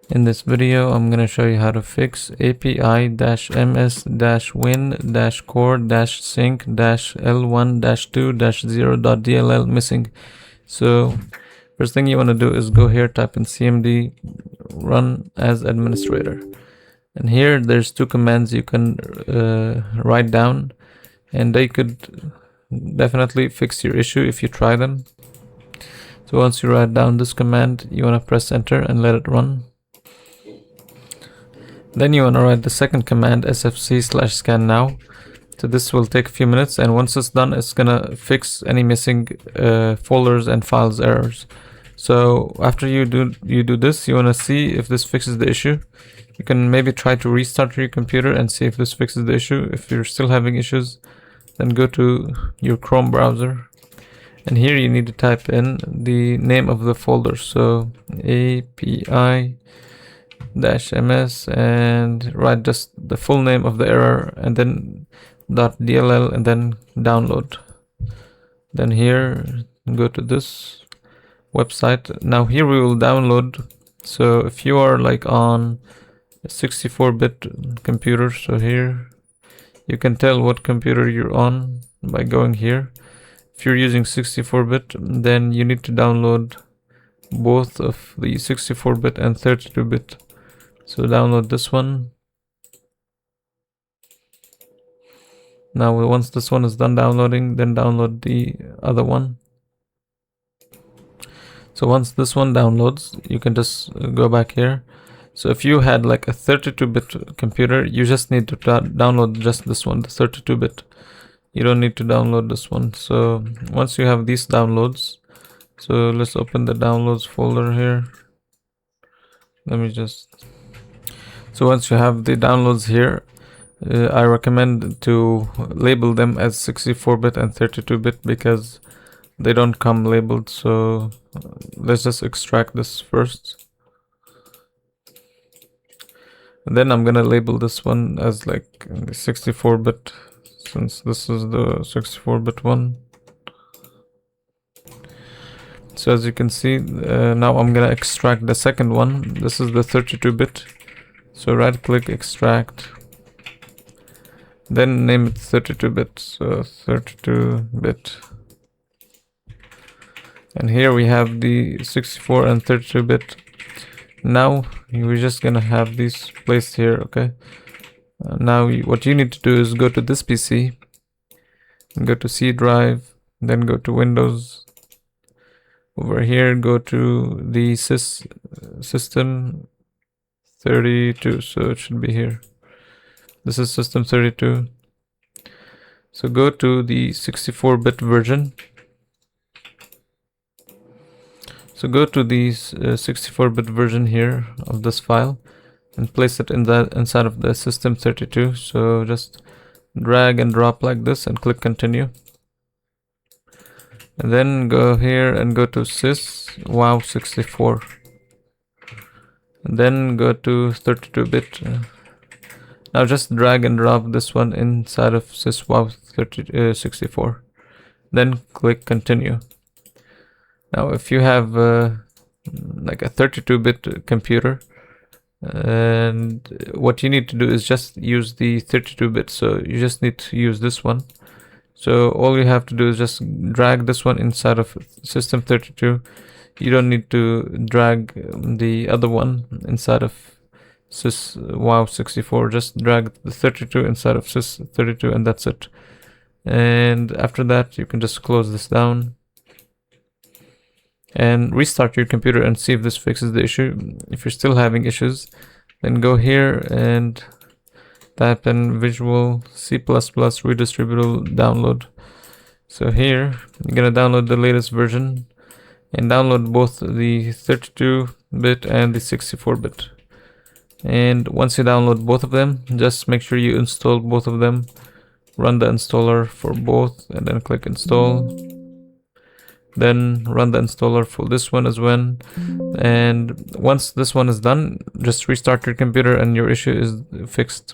In this video, I'm going to show you how to fix api-ms-win-core-sync-l1-2-0.dll missing. So first thing you want to do is go here, type in cmd run as administrator. And here there's two commands you can write down, and they could definitely fix your issue if you try them. So once you write down this command, you want to press enter and let it run. Then you want to write the second command, sfc/scan now. So this will take a few minutes, and once it's done, it's gonna fix any missing folders and files errors. So after you do this, you want to see if this fixes the issue. You can maybe try to restart your computer and see if this fixes the issue. If you're still having issues, then go to your Chrome browser, and here you need to type in the name of the folder. So api-ms and write just the full name of the error, and then .dll, and then download. Then here go to this website. Now here we will download. So if you are like on a 64-bit computer, so here you can tell what computer you're on by going here. If you're using 64-bit, then you need to download both of the 64-bit and 32-bit. So download this one. Now once this one is done downloading, then download the other one. So once this one downloads, you can just go back here. So if you had like a 32-bit computer, you just need to download just this one, the 32-bit. You don't need to download this one. So once you have these downloads, so let's open the downloads folder here. So once you have the downloads here, I recommend to label them as 64-bit and 32-bit because they don't come labeled. So let's just extract this first. And then I'm gonna label this one as like 64-bit, since this is the 64-bit one. So as you can see, now I'm gonna extract the second one. This is the 32-bit. So right click, extract, then name it 32-bit. So 32-bit. And here we have the 64 and 32-bit. Now we're just gonna have these placed here, okay? Now what you need to do is go to this PC, go to C drive, then go to Windows. Over here, go to the system 32, so it should be here. This is system 32. So go to the 64-bit version. So go to the 64-bit version here of this file and place it inside of the system 32. So just drag and drop like this and click continue. And then go here and go to sys wow64. And then go to 32-bit. Now just drag and drop this one inside of sys wow64. Then click continue. Now if you have like a 32-bit computer, and what you need to do is just use the 32-bit, so you just need to use this one. So all you have to do is just drag this one inside of system 32. You don't need to drag the other one inside of sys wow64. Just drag the 32 inside of sys 32, and that's it. And after that, you can just close this down and restart your computer and see if this fixes the issue. If you're still having issues, then go here and type in Visual C++ redistributable download. So here you're gonna download the latest version and download both the 32-bit and the 64-bit. And once you download both of them, just make sure you install both of them. Run the installer for both and then click install. Then run the installer for this one as well. And once this one is done, just restart your computer and your issue is fixed.